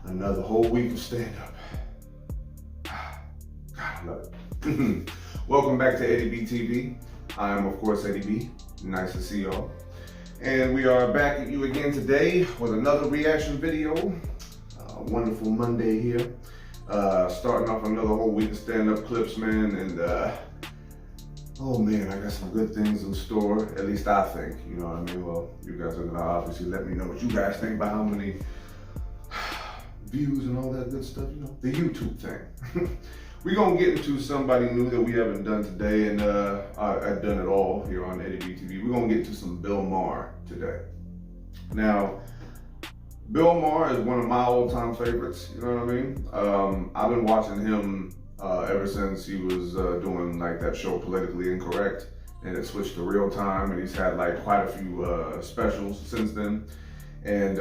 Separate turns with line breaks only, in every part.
Another whole week of stand-up. God, I love it. Welcome back to Eddie B TV. I am, of course, Eddie B. Nice to see y'all. And we are back at you again today with another reaction video. Wonderful Monday here. Starting off another whole week of stand-up clips, man. And, oh man, I got some good things in store. At least I think, you know what I mean? Well, you guys are gonna obviously let me know what you guys think about how many views and all that good stuff, you know, the YouTube thing. We're gonna get into somebody new that we haven't done today, and I've done it all here on Eddie B TV. We're gonna get to some Bill Maher today. Now, Bill Maher is one of my all-time favorites, you know what I mean? I've been watching him ever since he was doing like that show Politically Incorrect, and it switched to Real Time, and he's had like quite a few specials since then. And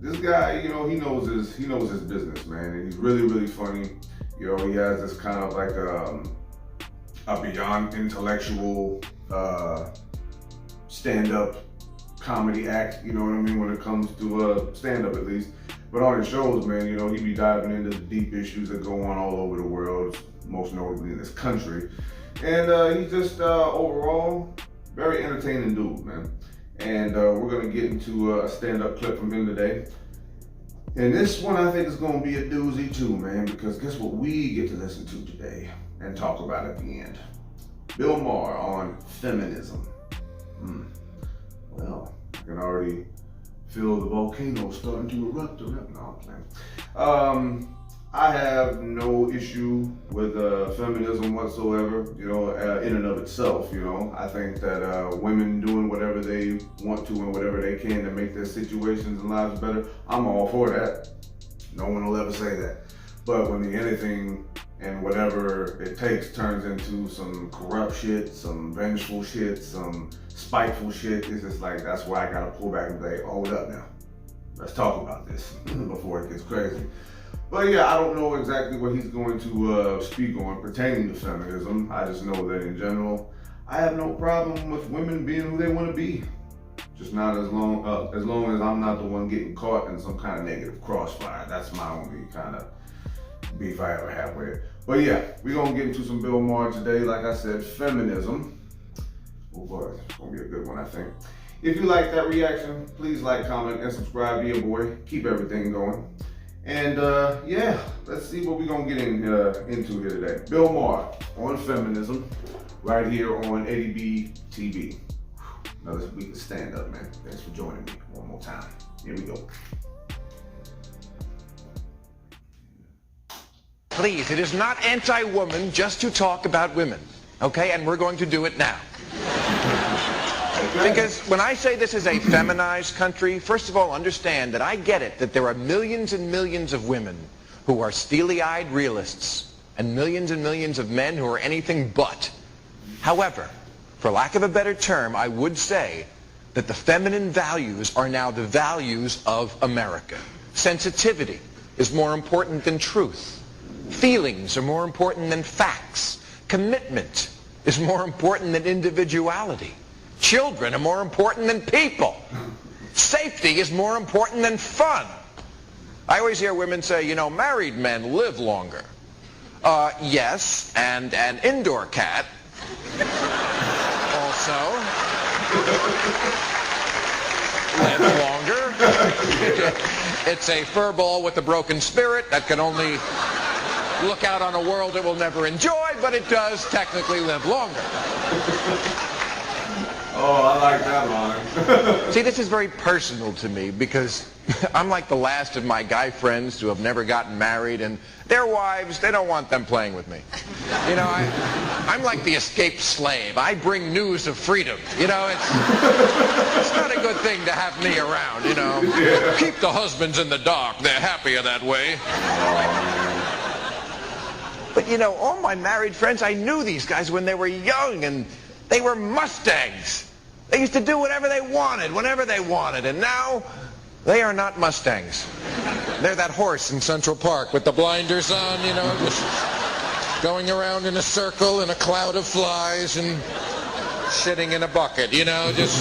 this guy, you know, he knows his business, man, and he's really, really funny. You know, he has this kind of like a beyond intellectual stand-up comedy act, you know what I mean, when it comes to stand-up at least. But on his shows, man, you know, he be diving into the deep issues that go on all over the world, most notably in this country. And he's just overall very entertaining dude, man. And we're gonna get into a stand-up clip from him today. And this one I think is gonna be a doozy too, man, because guess what we get to listen to today and talk about at the end? Bill Maher on feminism. Well, I can already feel the volcano starting to erupt around. No, I'm playing. I have no issue with feminism whatsoever, you know, in and of itself, you know. I think that women doing whatever they want to and whatever they can to make their situations and lives better, I'm all for that. No one will ever say that. But when the anything and whatever it takes turns into some corrupt shit, some vengeful shit, some spiteful shit, it's just like, that's where I gotta pull back and say, hold up now. Let's talk about this before it gets crazy. But yeah, I don't know exactly what he's going to speak on pertaining to feminism. I just know that in general, I have no problem with women being who they want to be. Just not as long as I'm not the one getting caught in some kind of negative crossfire. That's my only kind of beef I ever have with it. But yeah, we're going to get into some Bill Maher today. Like I said, feminism. Oh boy, it's going to be a good one, I think. If you like that reaction, please like, comment, and subscribe. Be a boy. Keep everything going. And yeah, let's see what we're gonna get into here today. Bill Maher on feminism, right here on Eddie B TV. Another week of stand up, man. Thanks for joining me one more time. Here we go.
Please, it is not anti-woman just to talk about women, okay? And we're going to do it now. Because when I say this is a feminized country, first of all, understand that I get it, that there are millions and millions of women who are steely-eyed realists and millions of men who are anything but. However, for lack of a better term, I would say that the feminine values are now the values of America. Sensitivity is more important than truth. Feelings are more important than facts. Commitment is more important than individuality. Children are more important than people. Safety is more important than fun. I always hear women say, you know, married men live longer. Yes, and an indoor cat also live longer. It's a furball with a broken spirit that can only look out on a world it will never enjoy, but it does technically live longer.
Oh, I like that line.
See, this is very personal to me because I'm like the last of my guy friends who have never gotten married, and their wives, they don't want them playing with me. You know, I'm like the escaped slave. I bring news of freedom. You know, it's not a good thing to have me around, you know. Yeah. Keep the husbands in the dark. They're happier that way. But, you know, all my married friends, I knew these guys when they were young, and they were Mustangs. They used to do whatever they wanted, whenever they wanted, and now they are not Mustangs. They're that horse in Central Park with the blinders on, you know, just going around in a circle in a cloud of flies and sitting in a bucket, you know, just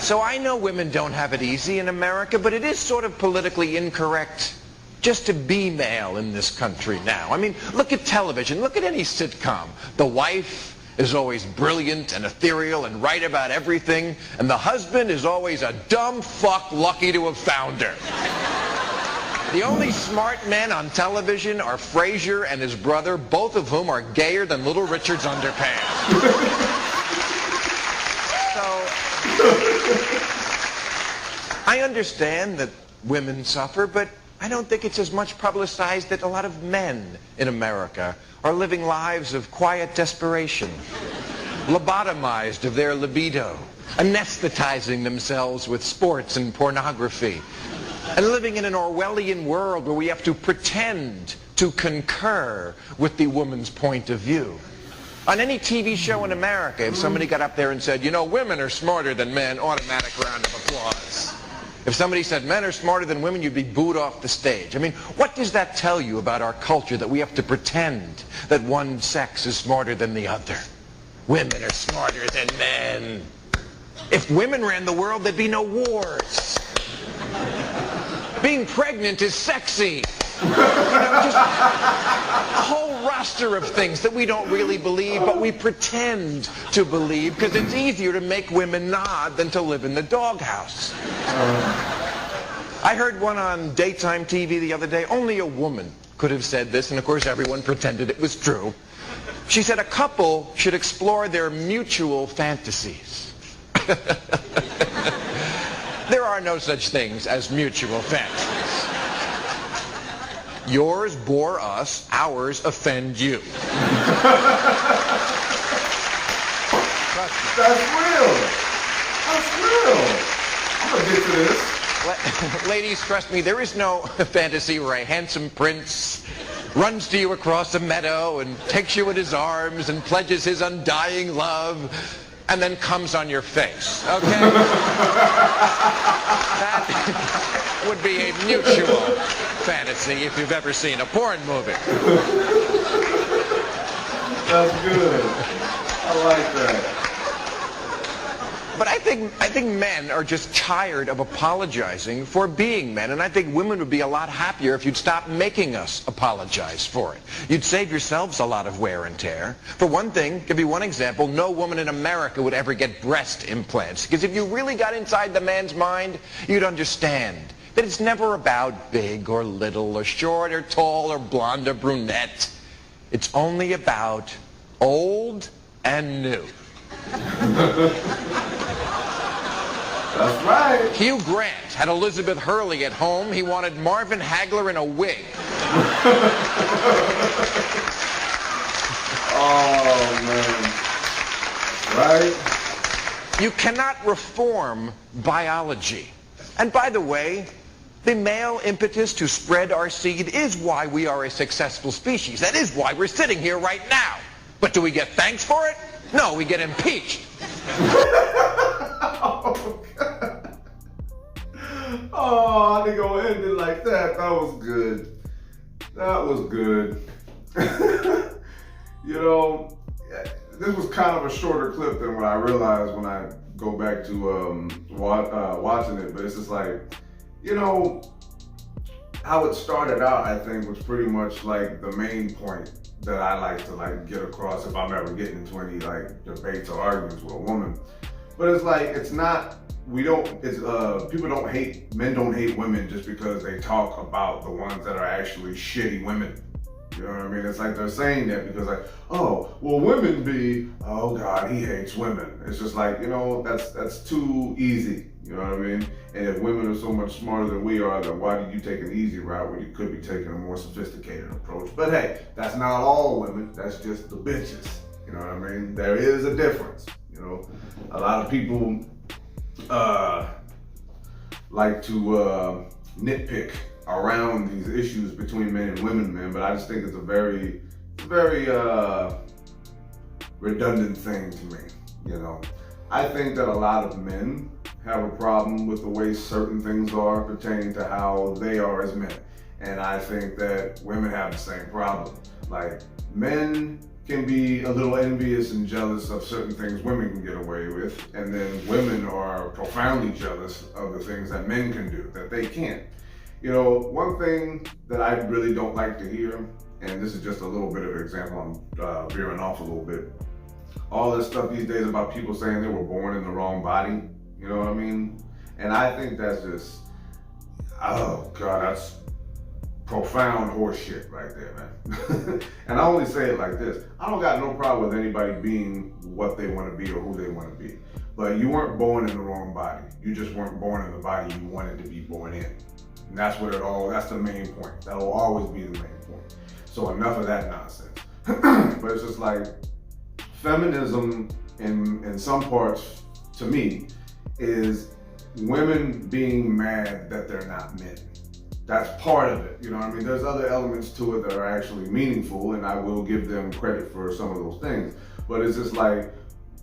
So I know women don't have it easy in America, but it is sort of politically incorrect just to be male in this country now. I mean, look at television, look at any sitcom. The wife is always brilliant and ethereal and right about everything, and the husband is always a dumb fuck lucky to have found her. The only smart men on television are Frasier and his brother, both of whom are gayer than Little Richard's underpants. So, I understand that women suffer, but I don't think it's as much publicized that a lot of men in America are living lives of quiet desperation, lobotomized of their libido, anesthetizing themselves with sports and pornography, and living in an Orwellian world where we have to pretend to concur with the woman's point of view. On any TV show in America, if somebody got up there and said, you know, women are smarter than men, automatic round of applause. If somebody said men are smarter than women, you'd be booed off the stage. I mean, what does that tell you about our culture, that we have to pretend that one sex is smarter than the other? Women are smarter than men. If women ran the world, there'd be no wars. Being pregnant is sexy. You know, just a whole roster of things that we don't really believe, but we pretend to believe because it's easier to make women nod than to live in the doghouse. I heard one on daytime TV the other day. Only a woman could have said this, and of course everyone pretended it was true. She said a couple should explore their mutual fantasies. There are no such things as mutual fantasies. Yours bore us, ours offend you.
That's real. That's real. I'm gonna get to this.
Ladies, trust me, there is no fantasy where a handsome prince runs to you across a meadow and takes you in his arms and pledges his undying love and then comes on your face, okay? That would be a mutual fantasy if you've ever seen a porn movie.
That's good. I like that.
But I think men are just tired of apologizing for being men, and I think women would be a lot happier if you'd stop making us apologize for it. You'd save yourselves a lot of wear and tear. For one thing, give you one example, no woman in America would ever get breast implants, because if you really got inside the man's mind, you'd understand that it's never about big or little or short or tall or blonde or brunette. It's only about old and new.
That's right.
Hugh Grant had Elizabeth Hurley at home. He wanted Marvin Hagler in a wig.
Oh, man. Right?
You cannot reform biology. And by the way, the male impetus to spread our seed is why we are a successful species. That is why we're sitting here right now. But do we get thanks for it? No, we get impeached.
Oh, God. Oh, I didn't go end it like that. That was good. That was good. You know, this was kind of a shorter clip than what I realized when I go back to watching it. But it's just like, you know, how it started out, I think, was pretty much like the main point that I like to get across if I'm ever getting into any debates or arguments with a woman. But it's like, it's not, people don't hate, men don't hate women just because they talk about the ones that are actually shitty women. You know what I mean? It's like they're saying that because oh, well, women be, oh God, he hates women. It's just like, you know, that's too easy. You know what I mean? And if women are so much smarter than we are, then why did you take an easy route when you could be taking a more sophisticated approach? But hey, that's not all women. That's just the bitches. You know what I mean? There is a difference. You know, a lot of people like to nitpick around these issues between men and women, man. But I just think it's a very redundant thing to me. You know, I think that a lot of men have a problem with the way certain things are pertaining to how they are as men. And I think that women have the same problem. Like, men can be a little envious and jealous of certain things women can get away with, and then women are profoundly jealous of the things that men can do that they can't. You know, one thing that I really don't like to hear, and this is just a little bit of an example, I'm veering off a little bit. All this stuff these days about people saying they were born in the wrong body, you know what I mean? And I think that's just, oh God, that's profound horse shit right there, man. And I only say it like this. I don't got no problem with anybody being what they want to be or who they want to be. But you weren't born in the wrong body. You just weren't born in the body you wanted to be born in. And that's what that's the main point. That will always be the main point. So enough of that nonsense. But it's just like, feminism in some parts, to me, is women being mad that they're not men. That's part of it, you know what I mean? There's other elements to it that are actually meaningful, and I will give them credit for some of those things. But it's just like,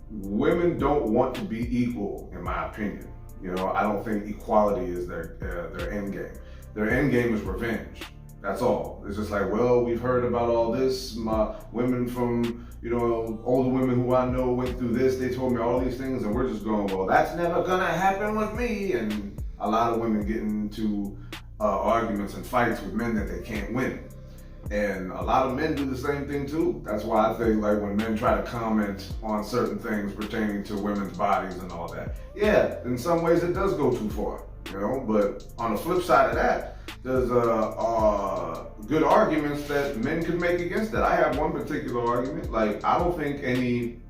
women don't want to be equal, in my opinion. You know, I don't think equality is their end game. Their end game is revenge. That's all. It's just like, well, we've heard about all this. My women from, you know, older women who I know went through this. They told me all these things, and we're just going, well, that's never gonna happen with me. And a lot of women get into arguments and fights with men that they can't win. And a lot of men do the same thing too. That's why I think, like, when men try to comment on certain things pertaining to women's bodies and all that, yeah, in some ways it does go too far, you know. But on the flip side of that, there's good arguments that men could make against that. I have one particular argument. Like, I don't think any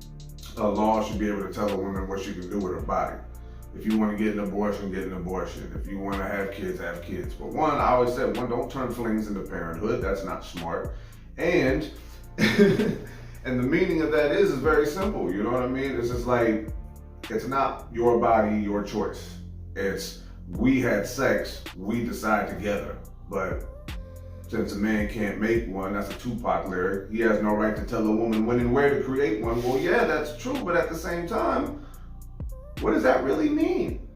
law should be able to tell a woman what she can do with her body. If you want to get an abortion, get an abortion. If you want to have kids, have kids. But one, I always said, don't turn flings into parenthood. That's not smart. And and the meaning of that is very simple. You know what I mean? It's just like, it's not your body, your choice. It's, we had sex, we decide together. But since a man can't make one, that's a Tupac lyric, he has no right to tell a woman when and where to create one. Well, yeah, that's true. But at the same time, what does that really mean?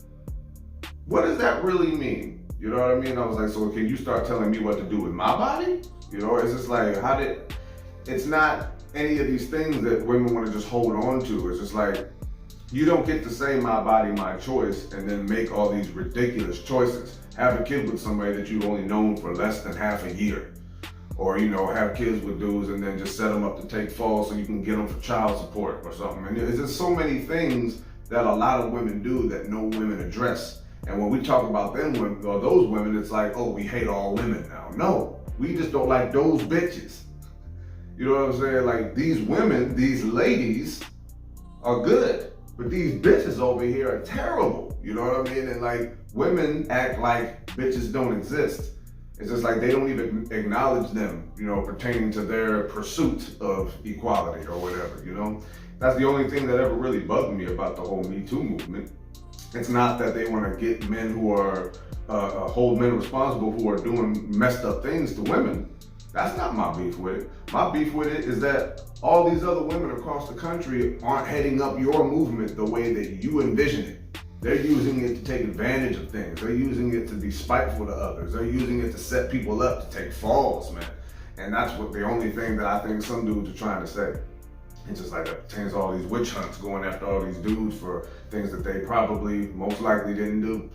What does that really mean? You know what I mean? I was like, so can you start telling me what to do with my body? You know, it's just like, it's not any of these things that women want to just hold on to. It's just like, you don't get to say my body, my choice, and then make all these ridiculous choices. Have a kid with somebody that you've only known for less than half a year. Or, you know, have kids with dudes and then just set them up to take falls so you can get them for child support or something. And there's just so many things that a lot of women do that no women address. And when we talk about them women, or those women, it's like, oh, we hate all women now. No, we just don't like those bitches. You know what I'm saying? Like, these women, these ladies are good, but these bitches over here are terrible. You know what I mean? And like, women act like bitches don't exist. It's just like they don't even acknowledge them, you know, pertaining to their pursuit of equality or whatever, you know? That's the only thing that ever really bugged me about the whole Me Too movement. It's not that they want to get men who are, hold men responsible who are doing messed up things to women. That's not my beef with it. My beef with it is that all these other women across the country aren't heading up your movement the way that you envision it. They're using it to take advantage of things. They're using it to be spiteful to others. They're using it to set people up to take falls, man. And that's what the only thing that I think some dudes are trying to say. It's just like that pertains to all these witch hunts, going after all these dudes for things that they probably most likely didn't do.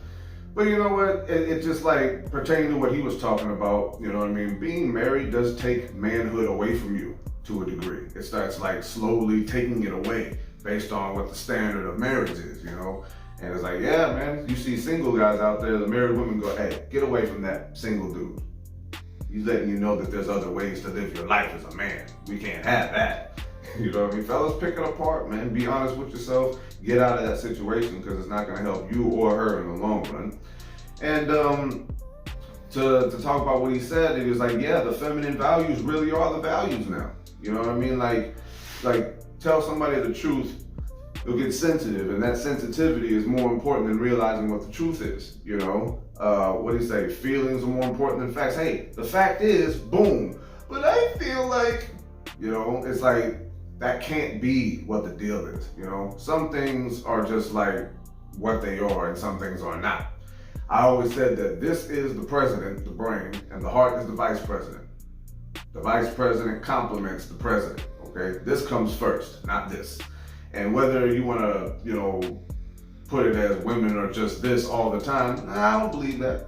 But you know what? It's just like pertaining to what he was talking about, you know what I mean? Being married does take manhood away from you to a degree. It starts like slowly taking it away based on what the standard of marriage is, you know? And it's like, yeah, man, you see single guys out there, the married women go, hey, get away from that single dude. He's letting you know that there's other ways to live your life as a man. We can't have that. You know what I mean? Fellas, pick it apart, man. Be honest with yourself. Get out of that situation because it's not going to help you or her in the long run. And to talk about what he said, he was like, yeah, the feminine values really are the values now. You know what I mean? Like tell somebody the truth, they'll get sensitive, and that sensitivity is more important than realizing what the truth is. You know, what do you say? Feelings are more important than facts. Hey, the fact is, boom. But I feel like, you know, it's like, that can't be what the deal is, you know? Some things are just like what they are and some things are not. I always said that this is the president, the brain, and the heart is the vice president. The vice president complements the president, okay? This comes first, not this. And whether you want to, you know, put it as women are just this all the time, nah, I don't believe that.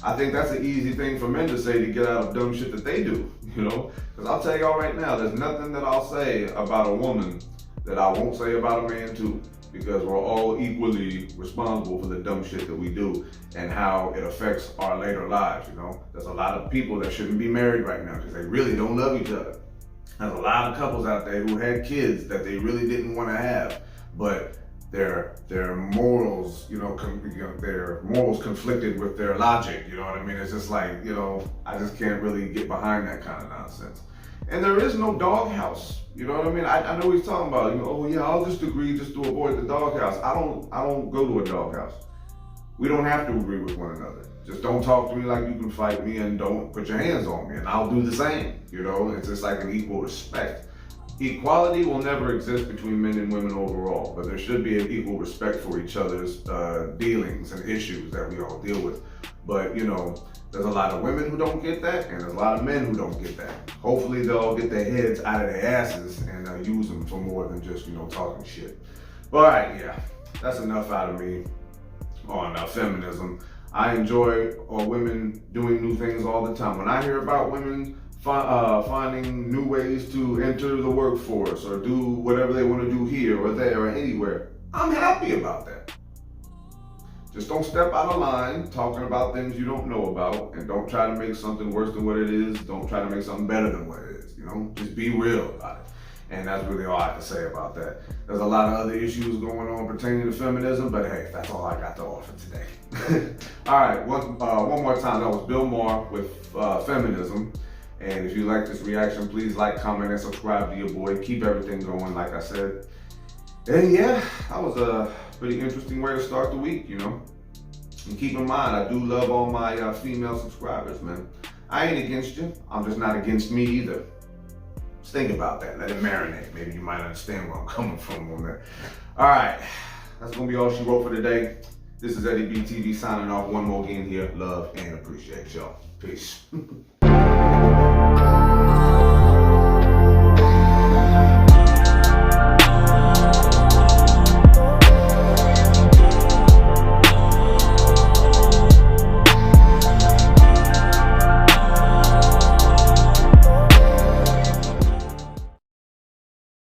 I think that's an easy thing for men to say to get out of dumb shit that they do, you know? Because I'll tell y'all right now, there's nothing that I'll say about a woman that I won't say about a man too, because we're all equally responsible for the dumb shit that we do and how it affects our later lives, you know? There's a lot of people that shouldn't be married right now because they really don't love each other. There's a lot of couples out there who had kids that they really didn't want to have, but their morals, their morals conflicted with their logic, you know what I mean? It's just like, you know, I just can't really get behind that kind of nonsense. And there is no doghouse, you know what I mean? I know he's talking about, you know, oh yeah, I'll just agree just to avoid the doghouse. I don't go to a doghouse. We don't have to agree with one another. Just don't talk to me like you can fight me, and don't put your hands on me, and I'll do the same, you know? It's just like an equal respect. Equality will never exist between men and women overall, but there should be an equal respect for each other's dealings and issues that we all deal with. But, you know, there's a lot of women who don't get that, and there's a lot of men who don't get that. Hopefully they'll get their heads out of their asses and use them for more than just, you know, talking shit. But all right, yeah, that's enough out of me on feminism. I enjoy women doing new things all the time. When I hear about women finding new ways to enter the workforce or do whatever they want to do here or there or anywhere, I'm happy about that. Just don't step out of line talking about things you don't know about, and don't try to make something worse than what it is. Don't try to make something better than what it is, you know? Just be real about it. And that's really all I have to say about that. There's a lot of other issues going on pertaining to feminism, but hey, that's all I got to offer today. All right, one more time. That was Bill Maher with Feminism. And if you like this reaction, please like, comment, and subscribe to your boy. Keep everything going, like I said. And yeah, that was a pretty interesting way to start the week, you know. And keep in mind, I do love all my female subscribers, man. I ain't against you. I'm just not against me either. Just think about that. Let it marinate. Maybe you might understand where I'm coming from on that. All right, that's gonna be all she wrote for today. This is Eddie B TV signing off. One more again here. Love and appreciate y'all. Peace.